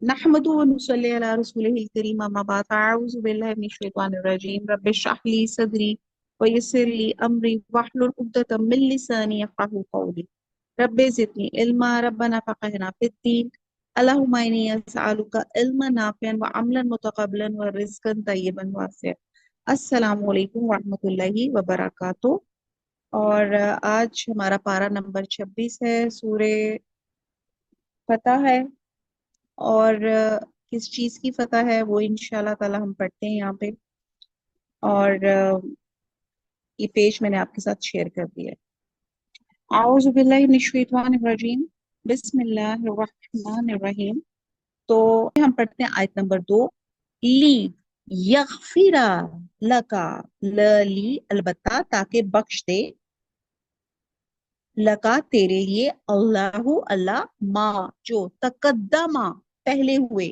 नहमदु व नुसल्ली अला रसूलिहिल करीम अम्मा बाद अऊज़ु बिल्लाहि मिनश शैतानिर रजीम रब्बिश्रह ली सदरी व यस्सिर ली अमरी वहलुल उक़दतम मिन लिसानी यफ़क़हू क़ौली रब्बि ज़िदनी इल्मा रब्बना फ़क़िहना फ़िद्दीन अल्लाहुम्मा इन्नी अस्अलुका इल्मन नाफ़िअन व अमलन मुतक़ब्बलन व रिज़्क़न तय्यिबन वासिअन। अस्सलामु अलैकुम व रहमतुल्लाहि व बरकातुहू। और आज हमारा पारा नंबर 26 है, सूरे फतह है। और किस चीज की फतह है वो इंशाल्लाह ताला हम पढ़ते हैं यहाँ पे। और ये पेज मैंने आपके साथ शेयर कर दिया है। आऊज़ु बिल्लाहि मिनश शैतानिर रजीम बिस्मिल्लाहिर रहमानिर रहीम। तो हम पढ़ते हैं आयत नंबर 2। ली यगफिरा लका, ली अलबत्ता, ताकि बख्श दे, लका तेरे लिए, अल्लाहु अल्लाह, माँ जो तकद्दमा पहले हुए,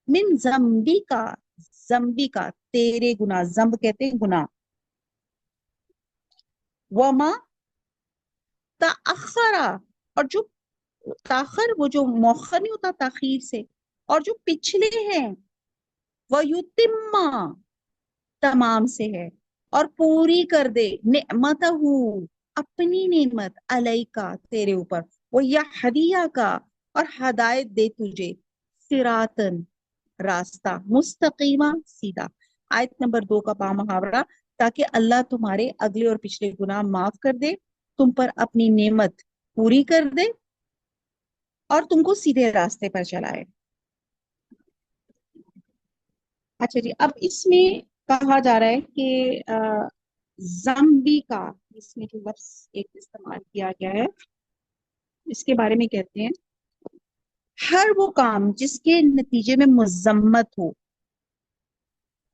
मिन जम्बी का, जम्बी का तेरे गुनाह, जम्ब कहते हैं गुनाह, वमा ताखरा, और जो ताखर, वो जो मौखर नहीं होता ताखीर से, और जो पिछले हैं, वयुतिम्मा तमाम से है, और पूरी कर दे, नेमतहू अपनी नेमत, अलैका तेरे ऊपर, वो यहदिया का, और हदायत दे तुझे, सिरातन रास्ता, मुस्तकीमा सीधा। आयत नंबर 2 का पा मुहावरा, ताकि अल्लाह तुम्हारे अगले और पिछले गुनाह माफ कर दे, तुम पर अपनी नेमत पूरी कर दे, और तुमको सीधे रास्ते पर चलाए। अच्छा जी, अब इसमें कहा जा रहा है कि जम्बी का, इसमें जो लफ्ज एक इस्तेमाल किया गया है, इसके बारे में कहते हैं हर वो काम जिसके नतीजे में मजम्मत हो।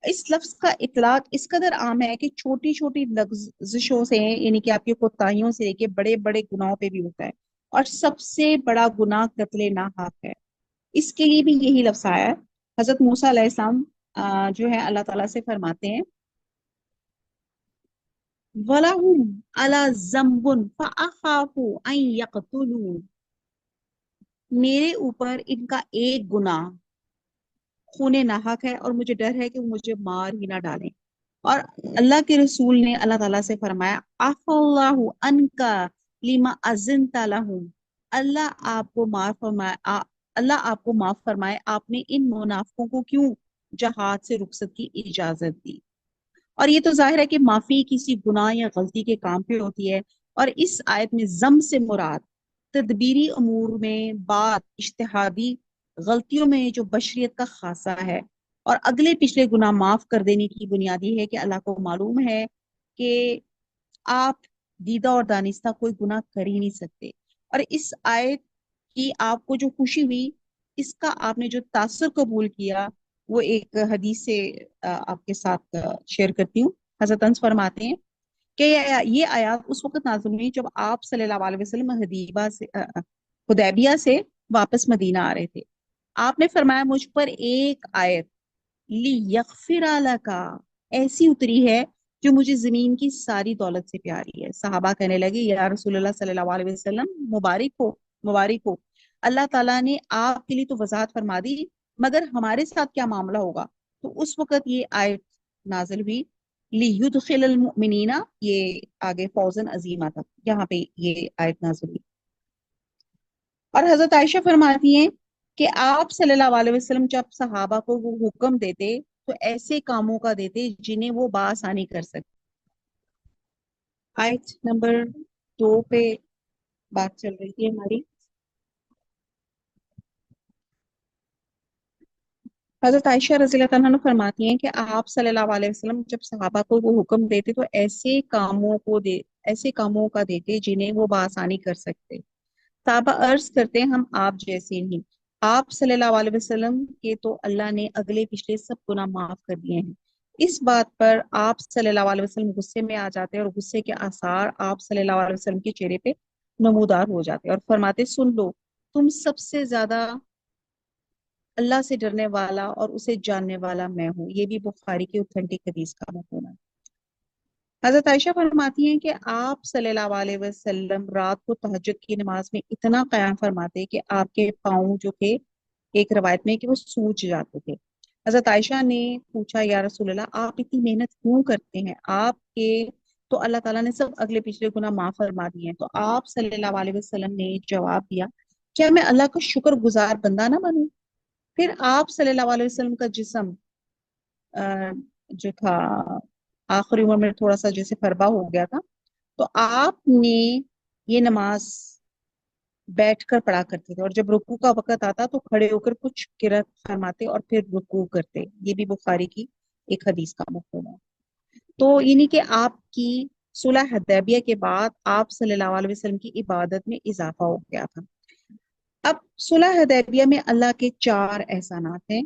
इस लफ्ज का इतलाक इस कदर आम है कि छोटी छोटी लफ्जिशों से, यानी कि आपकी कोताहियों से लेके बड़े बड़े गुनाहों पे भी होता है, और सबसे बड़ा गुनाह कत्ले नाहक है। इसके लिए भी यही लफ्ज आया है। हजरत मूसा अलैहिस्सलाम जो है अल्लाह ताला से फरमाते हैं, वलहुम अला जम्बुन फअखाफु अन यक़तुलून, मेरे ऊपर इनका एक गुनाह खूने नाहक है, और मुझे डर है कि वो मुझे मार ही ना डालें। और अल्लाह के रसूल ने अल्लाह ताला से फरमाया, अफ़ल्लाहु अनका लिमा अज़िनता लहुम, अल्लाह आपको माफ फरमाए, अल्लाह आपको माफ फरमाए, आपने इन मुनाफिकों को क्यों जहाद से रुखसत की इजाजत दी। और ये तो जाहिर है कि माफी किसी गुनाह या गलती के काम पे होती है। और इस आयत में जम से मुराद तदबीरी अमूर में, बात इज्तिहादी गलतियों में जो बशरियत का खासा है, और अगले पिछले गुनाह माफ कर देने की बुनियादी है कि अल्लाह को मालूम है कि आप दीदा और दानिस्ता कोई गुनाह कर ही नहीं सकते। और इस आयत की आपको जो खुशी हुई, इसका आपने जो तासुर कबूल किया, वो एक हदीस से आपके साथ शेयर करती हूँ। हजरत अंस फरमाते हैं कि ये आयत उस वक्त नाज़िल हुई जब आप सल्लल्लाहु अलैहि वसल्लम हदीबा से हुदैबिया से वापस मदीना आ रहे थे। आपने फरमाया, मुझ पर एक आयत ली यगफिरा लका ऐसी उतरी है जो मुझे जमीन की सारी दौलत से प्यारी है। सहाबा कहने लगे, या रसूलुल्लाह सल्लल्लाहु अलैहि वसल्लम, मुबारक हो, मुबारक हो, अल्लाह ताला ने आपके लिए तो वजाहत फरमा दी, मगर हमारे साथ क्या मामला होगा। तो उस वक्त ये आयत नाजिल हुई, लियुदखिलल मुमिनीना, ये आगे फौजन अजीमा तक, यहाँ पे ये आयत नाजिल हुई। और हजरत आयशा फरमाती हैं कि आप सल्लल्लाहु अलैहि वसल्लम जब सहाबा को वो हुक्म देते, तो ऐसे कामों का देते जिन्हें वो बासानी कर सकते। आयत नंबर 2 पे बात चल रही थी हमारी। हजरत आयशा रज़ियल्लाहु अन्हा फरमाती हैं कि आप सल्लल्लाहु अलैहि वसल्लम जब सहाबा को वो हुक्म देते, तो ऐसे कामों का देते जिन्हें वो बासानी कर सकते। साहबा अर्ज करते हैं, हम आप जैसे नहीं। आप सल्लल्लाहु अलैहि वसल्लम के तो अल्लाह ने अगले पिछले सब गुनाह माफ कर दिए हैं। इस बात पर आप सल्लल्लाहु अलैहि वसल्लम गुस्से में आ जाते हैं, और गुस्से के आसार आप सल्लल्लाहु अलैहि वसल्लम के चेहरे पे नमूदार हो जाते हैं, और फरमाते, सुन लो, तुम सबसे ज्यादा अल्लाह से डरने वाला और उसे जानने वाला मैं हूँ। ये भी बुखारी की ऑथेंटिक हदीस का मफहूम है। हजरत आयशा फरमाती हैं कि आप सल्लल्लाहु अलैहि वसल्लम रात को तहज्जुद की नमाज में इतना क़याम फरमाते कि आपके पाँव जो थे ایک روایت میں کہ وہ سوج جاتے تھے۔ حضرت عائشہ نے پوچھا یا رسول اللہ آپ اتنی محنت کیوں کرتے ہیں؟ آپ کے تو اللہ تعالیٰ نے سب اگلے پچھلے گناہ معاف فرما دیے ہیں۔ تو آپ صلی اللہ علیہ وسلم نے جواب دیا کیا میں اللہ کا شکر گزار بندہ نہ بنوں؟ پھر آپ صلی اللہ علیہ وسلم کا جسم جو تھا آخری عمر میں تھوڑا سا جیسے فربا ہو گیا تھا، تو آپ نے یہ نماز بیٹھ کر پڑھا کرتے تھے، اور جب رکوع کا وقت آتا تو کھڑے ہو کر کچھ قرات فرماتے اور پھر رکوع کرتے۔ یہ بھی بخاری کی ایک حدیث کا مفہوم ہے۔ تو یعنی کہ آپ کی صلح حدیبیہ کے بعد آپ صلی اللہ علیہ وسلم کی عبادت میں اضافہ ہو گیا تھا۔ اب صلح حدیبیہ میں اللہ کے 4 احسانات ہیں۔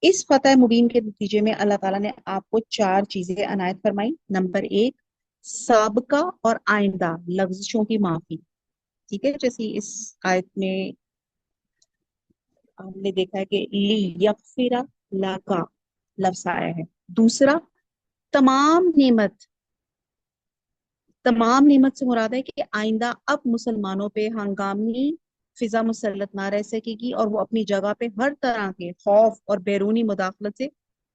اس فتح مبین کے نتیجے میں اللہ تعالیٰ نے آپ کو 4 چیزیں عنایت فرمائی۔ نمبر 1، سابقہ اور آئندہ لغزشوں کی معافی، ٹھیک ہے، جیسے اس آیت میں ہم نے دیکھا ہے کہ لیغفر لک لفظ آیا ہے۔ دوسرا، تمام نعمت سے مراد ہے کہ آئندہ اب مسلمانوں پہ ہنگامی فضا مسلط نہ رہ سکے گی، اور وہ اپنی جگہ پہ ہر طرح کے خوف اور بیرونی مداخلت سے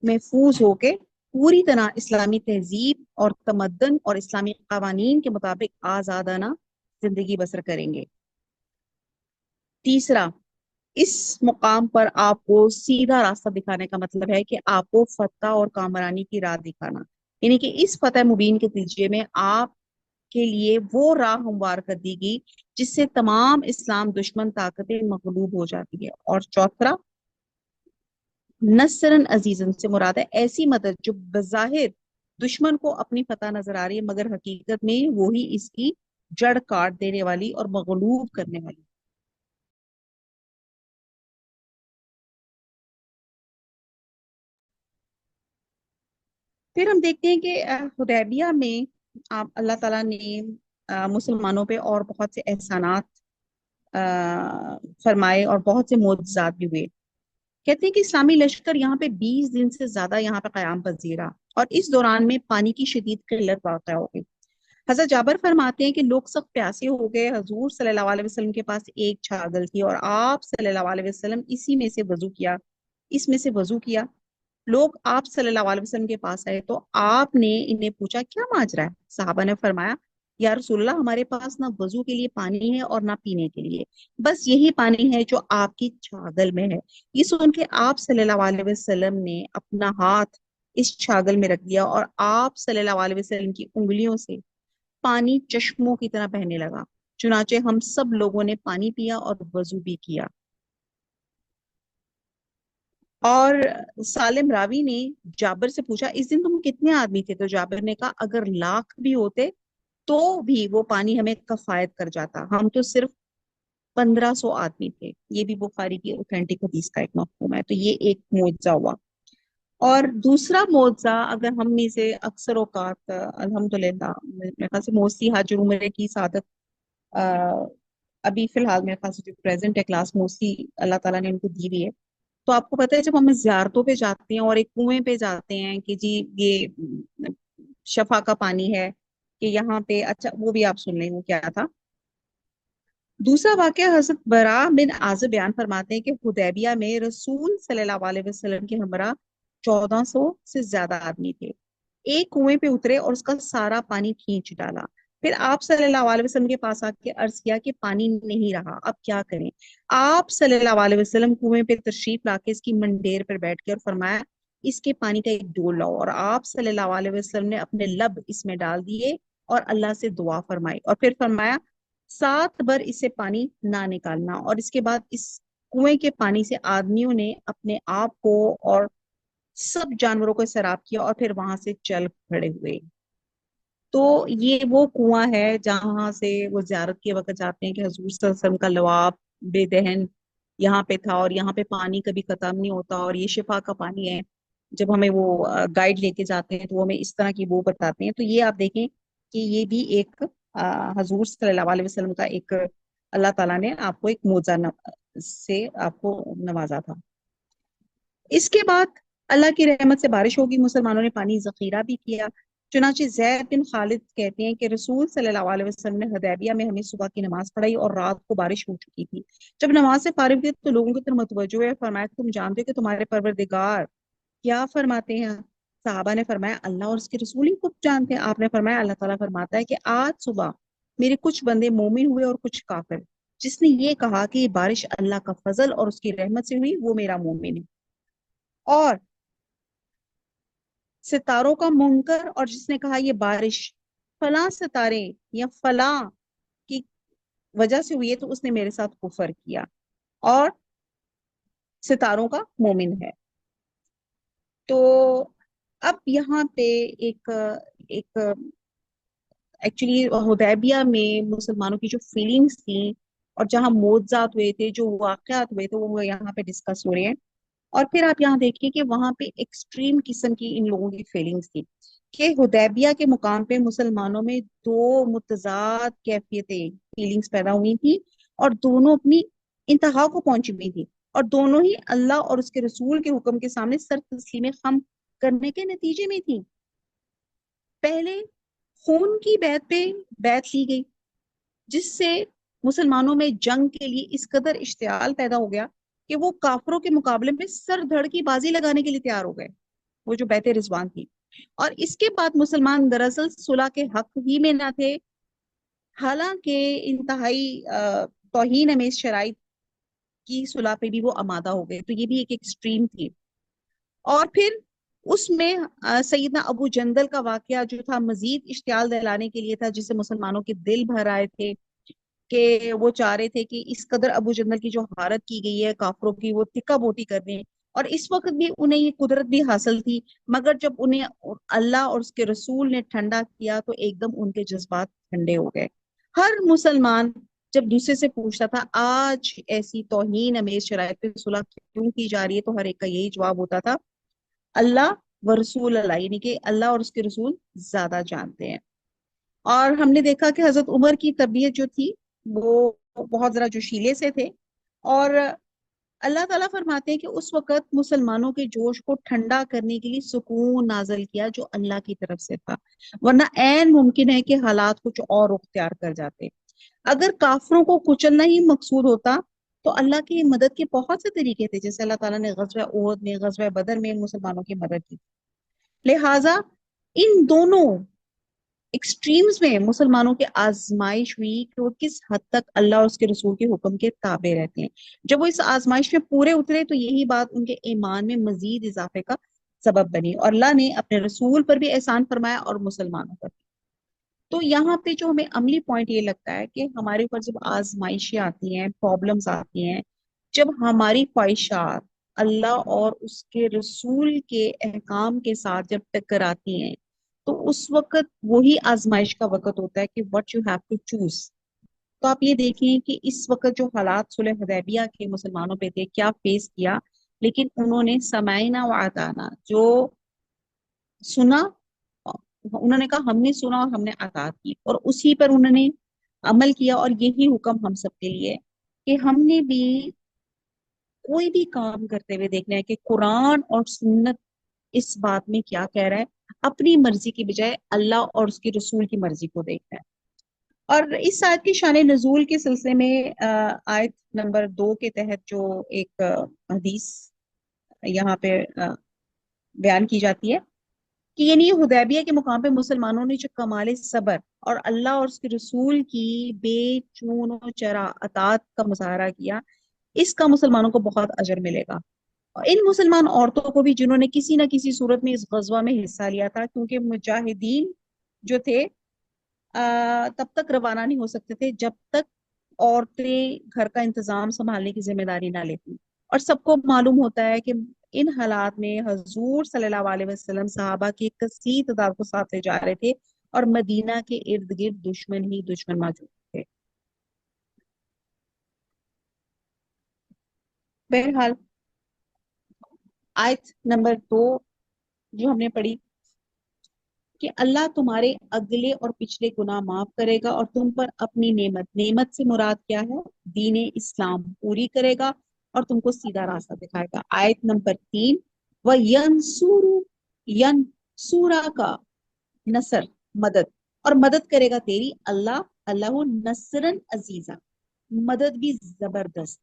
محفوظ ہو کے پوری طرح اسلامی تہذیب اور تمدن اور اسلامی قوانین کے مطابق آزادانہ زندگی بسر کریں گے۔ تیسرا، اس مقام پر آپ کو سیدھا راستہ دکھانے کا مطلب ہے کہ آپ کو فتح اور کامرانی کی راہ دکھانا، یعنی کہ اس فتح مبین کے نتیجے میں آپ کے لیے وہ راہ ہموار کر دی گئی جس سے تمام اسلام دشمن طاقتیں مغلوب ہو جاتی ہے۔ اور چوتھا، نصرن عزیزن سے مراد ہے ایسی مدد جو بظاہر دشمن کو اپنی فتح نظر آ رہی ہے، مگر حقیقت میں وہی اس کی جڑ کاٹ دینے والی اور مغلوب کرنے والی۔ پھر ہم دیکھتے ہیں کہ حدیبیہ میں اللہ تعالیٰ نے مسلمانوں پہ اور بہت سے احسانات فرمائے اور بہت سے معجزات بھی ہوئے۔ کہتے ہیں کہ اسلامی لشکر یہاں پہ 20 دن سے زیادہ یہاں پہ قیام پذیرا، اور اس دوران میں پانی کی شدید قلت واقع ہو گئی۔ حضرت جابر فرماتے ہیں کہ لوگ سخت پیاسے ہو گئے، حضور صلی اللہ علیہ وسلم کے پاس ایک چھاگل تھی اور آپ صلی اللہ علیہ وسلم اس میں سے وضو کیا۔ لوگ آپ صلی اللہ علیہ وسلم کے پاس آئے تو آپ نے انہیں پوچھا کیا ماجرا ہے؟ صحابہ نے فرمایا یا رسول اللہ ہمارے پاس نہ وضو کے لیے پانی ہے اور نہ پینے کے لیے، بس یہی پانی ہے جو آپ کی چھاگل میں ہے۔ یہ سن کے آپ صلی اللہ علیہ وسلم نے اپنا ہاتھ اس چھاگل میں رکھ دیا اور آپ صلی اللہ علیہ وسلم کی انگلیوں سے پانی چشموں کی طرح بہنے لگا، چنانچہ ہم سب لوگوں نے پانی پیا اور وضو بھی کیا۔ اور سالم راوی نے جابر سے پوچھا اس دن تم کتنے آدمی تھے؟ تو جابر نے کہا اگر 1,00,000 بھی ہوتے تو بھی وہ پانی ہمیں کفایت کر جاتا، ہم تو صرف 1,500 آدمی تھے۔ یہ بھی بخاری کی اوتھینٹک حدیث کا ایک مفہوم ہے۔ تو یہ ایک معجزہ ہوا۔ اور دوسرا معجزہ اگر ہم میں سے اکثر اوقات الحمدللہ میرے خیال سے موسی حج عمرے کی سعادت ابھی فی الحال میرے خیال سے جو پریزنٹ ہے کلاس موسی اللہ تعالیٰ نے ان کو دی ہوئی ہے، تو آپ کو پتہ ہے جب ہم زیارتوں پہ جاتے ہیں اور ایک کنویں پہ جاتے ہیں کہ جی یہ شفا کا پانی ہے کہ یہاں پہ، اچھا وہ بھی آپ سن لیں وہ کیا تھا۔ دوسرا واقعہ حضرت برا بن عازب بیان فرماتے ہیں کہ حدیبیہ میں رسول صلی اللہ علیہ وسلم کے ہمراہ 1400 سے زیادہ آدمی تھے۔ ایک کنویں پہ اترے اور اس کا سارا پانی کھینچ ڈالا، پھر آپ صلی اللہ علیہ وسلم کے پاس آ کے عرض کیا کہ پانی نہیں رہا، اب کیا کریں؟ آپ صلی اللہ علیہ وسلم کنویں پہ تشریف لا کے اس کی منڈیر پر بیٹھ کے اور فرمایا اس کے پانی کا ایک ڈول لاؤ، اور آپ صلی اللہ علیہ وسلم نے اپنے لب اس میں ڈال دیے اور اللہ سے دعا فرمائی، اور پھر فرمایا 7 بار اسے پانی نہ نکالنا، اور اس کے بعد اس کنویں کے پانی سے آدمیوں نے اپنے آپ کو اور سب جانوروں کو سیراب کیا اور پھر وہاں سے چل کھڑے ہوئے۔ تو یہ وہ کنواں ہے جہاں سے وہ زیارت کے وقت جاتے ہیں کہ حضور صلی اللہ علیہ وسلم کا لعاب بے دہن یہاں پہ تھا، اور یہاں پہ پانی کبھی ختم نہیں ہوتا، اور یہ شفا کا پانی ہے۔ جب ہمیں وہ گائیڈ لے کے جاتے ہیں تو وہ ہمیں اس طرح کی وہ بتاتے ہیں۔ تو یہ آپ دیکھیں کہ یہ بھی ایک حضور صلی اللہ علیہ وسلم کا ایک اللہ تعالیٰ نے آپ کو ایک معجزہ سے آپ کو نوازا تھا۔ اس کے بعد اللہ کی رحمت سے بارش ہوگی، مسلمانوں نے پانی ذخیرہ بھی کیا۔ चुनाचे जैद बिन खालिद कहते हैं कि रसूल सल्लल्लाहु अलैहि वसल्लम ने हदैबिया में हमें सुबह की नमाज पढ़ाई और रात को बारिश हो चुकी थी। जब नमाज से फारिग हुए तो लोगों की तरफ मुतवज्जो हुए, फरमाया कि तुम जानते हो कि तुम्हारे परवरदिगार क्या फरमाते हैं। साहबा ने फरमाया अल्लाह और उसके रसूल ही खूब जानते हैं। आपने फरमाया अल्लाह ताला फरमाता है कि आज सुबह मेरे कुछ बंदे मोमिन हुए और कुछ काफिर। जिसने ये कहा कि ये बारिश अल्लाह का फजल और उसकी रहमत से हुई वो मेरा मोमिन है। और सितारों का मुनकर और जिसने कहा ये बारिश फला सितारे या फला की वजह से हुई है तो उसने मेरे साथ कुफर किया और सितारों का मोमिन है। तो अब यहाँ पे एक एक एक्चुअली हुदैबिया में मुसलमानों की जो फीलिंग्स थी और जहाँ मौज़ात हुए थे, जो वाकयात हुए थे, वो यहाँ पे डिस्कस हो रहे हैं। और फिर आप यहाँ देखिए कि वहां पे एक्सट्रीम किस्म की इन लोगों की फीलिंग्स थी कि हुदैबिया के मुकाम पे मुसलमानों में दो मुतजाद कैफियतें फीलिंग्स पैदा हुई थी और दोनों अपनी इंतहा को पहुंची हुई थी और दोनों ही अल्लाह और उसके रसूल के हुक्म के सामने सर तस्लीम खम करने के नतीजे में थी। पहले खून की बैत पे बैत ली गई जिससे मुसलमानों में जंग के लिए इस कदर इश्तियाल पैदा हो गया कि वो काफरों के मुकाबले में सर धड़ की बाजी लगाने के लिए तैयार हो गए, वो जो बैत रिजवान थी। और इसके बाद मुसलमान दरअसल सुलह के हक ही में ना थे, हालांकि इंतहाई तौहीन अमेज शराइत की सुलह पे भी वो आमादा हो गए। तो ये भी एक एक्सट्रीम थी। और फिर उसमें सैयदना अबू जंदल का वाकया जो था मजीद इश्तियाल दिलाने के लिए था, जिससे मुसलमानों के दिल भर आए थे कि वो चाह रहे थे कि इस कदर अबू जंदल की जो हारत की गई है काफरों की वो तिक्का बोटी कर दें। और इस वक्त भी उन्हें ये कुदरत भी हासिल थी, मगर जब उन्हें अल्लाह और उसके रसूल ने ठंडा किया तो एकदम उनके जज्बात ठंडे हो गए। हर मुसलमान जब दूसरे से पूछता था आज ऐसी तौहीन अमेज शराइत पे सुलह क्यों की जा रही है, तो हर एक का यही जवाब होता था अल्लाह व रसूल अल्लाह, यानी कि अल्लाह और उसके रसूल ज्यादा जानते हैं। और हमने देखा कि हजरत उमर की तबीयत जो थी वो बहुत जरा जोशीले से थे। और अल्लाह ताला फरमाते हैं कि उस वक़्त मुसलमानों के जोश को ठंडा करने के लिए सुकून नाजल किया जो अल्लाह की तरफ से था, वरना ऐन मुमकिन है कि हालात कुछ और रुख अख्तियार कर जाते। अगर काफरों को कुचलना ही मकसूद होता तो अल्लाह की मदद के बहुत से तरीके थे, जैसे अल्लाह ताला ने गज़वा उहद में, गज़वा बदर में मुसलमानों की मदद की। लिहाजा इन दोनों एक्सट्रीम्स में मुसलमानों की आजमाइश हुई कि वो किस हद तक अल्लाह और उसके रसूल के हुक्म के ताबे रहते हैं। जब वो इस आजमाइश में पूरे उतरे तो यही बात उनके ईमान में मजीद इजाफे का सबब बनी और अल्लाह ने अपने रसूल पर भी एहसान फरमाया और मुसलमानों पर। तो यहाँ पे जो हमें अमली पॉइंट ये लगता है कि हमारे ऊपर जब आजमाइशें आती हैं, प्रॉब्लम्स आती हैं, जब हमारी ख्वाहिशात अल्लाह और उसके रसूल के अहकाम के साथ जब टकराती हैं तो उस वक्त वही आजमाइश का वक्त होता है कि what you have to choose. तो आप ये देखें कि इस वक्त जो हालात सुलह हुदैबिया के मुसलमानों पे थे, क्या फेस किया, लेकिन उन्होंने समाइना व अताना जो सुना, उन्होंने कहा हमने सुना और हमने अतात की और उसी पर उन्होंने अमल किया। और यही हुक्म हम सबके लिए है कि हमने भी कोई भी काम करते हुए देखना है कि कुरान और सुन्नत इस बात में क्या कह रहा है, अपनी मर्जी की बजाय अल्लाह और उसके रसूल की मर्जी को देखना है। और इस आयत की शान नजूल के सिलसिले में आयत नंबर 2 के तहत जो एक हदीस यहाँ पे बयान की जाती है कि यानी हुदैबिया के मुकाम पे मुसलमानों ने जो कमाल सबर और अल्लाह और उसके रसूल की बेचून चरा अतात का मुजाहरा किया, इसका मुसलमानों को बहुत अजर मिलेगा। और इन मुसलमान औरतों को भी जिन्होंने किसी न किसी सूरत में इस गजवा में हिस्सा लिया था, क्योंकि मुजाहिदीन जो थे तब तक रवाना नहीं हो सकते थे जब तक औरतें घर का इंतजाम संभालने की जिम्मेदारी ना लेती। और सबको मालूम होता है कि इन हालात में हजूर सल्लल्लाहु अलैहि वसल्लम सहाबा की एक कसीर तादाद को साथ ले जा रहे थे और मदीना के इर्द गिर्द दुश्मन ही दुश्मन मौजूद थे। बहरहाल आयत नंबर 2 जो हमने पढ़ी कि अल्लाह तुम्हारे अगले और पिछले गुनाह माफ करेगा और तुम पर अपनी नेमत, नेमत से मुराद क्या है, दीन इस्लाम पूरी करेगा और तुमको सीधा रास्ता दिखाएगा। आयत नंबर 3 व यनसूरू यन सूरा का नसर मदद, और मदद करेगा तेरी अल्लाह, अल्लाह नसरन अजीजा, मदद भी जबरदस्त।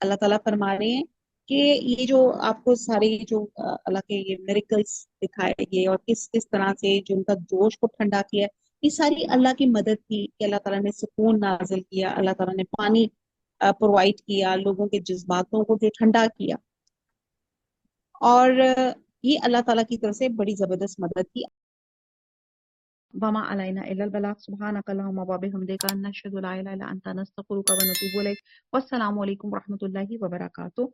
अल्लाह ताला फरमा रहे हैं कि ये जो आपको सारे जो अल्लाह के ये मिरेकल्स दिखाए गए और किस किस तरह से जो उनका जोश को ठंडा किया, ये सारी अल्लाह की मदद थी कि अल्लाह ताला ने सुकून नाजिल किया, अल्लाह ताला ने पानी प्रोवाइड किया, लोगों के जज्बातों को जो ठंडा किया। और ये अल्लाह ताला की तरफ से बड़ी जबरदस्त मदद थी। वमा अलैना इल्लल बलाग, सुब्हानक अल्लाहुम्मा व बिहम्दिका नशहदु ला इलाहा इल्ला अंता नस्तगफिरुका व नतूबु इलैक। वस्सलामु अलैकुम व रहमतुल्लाहि व बरकातुहू।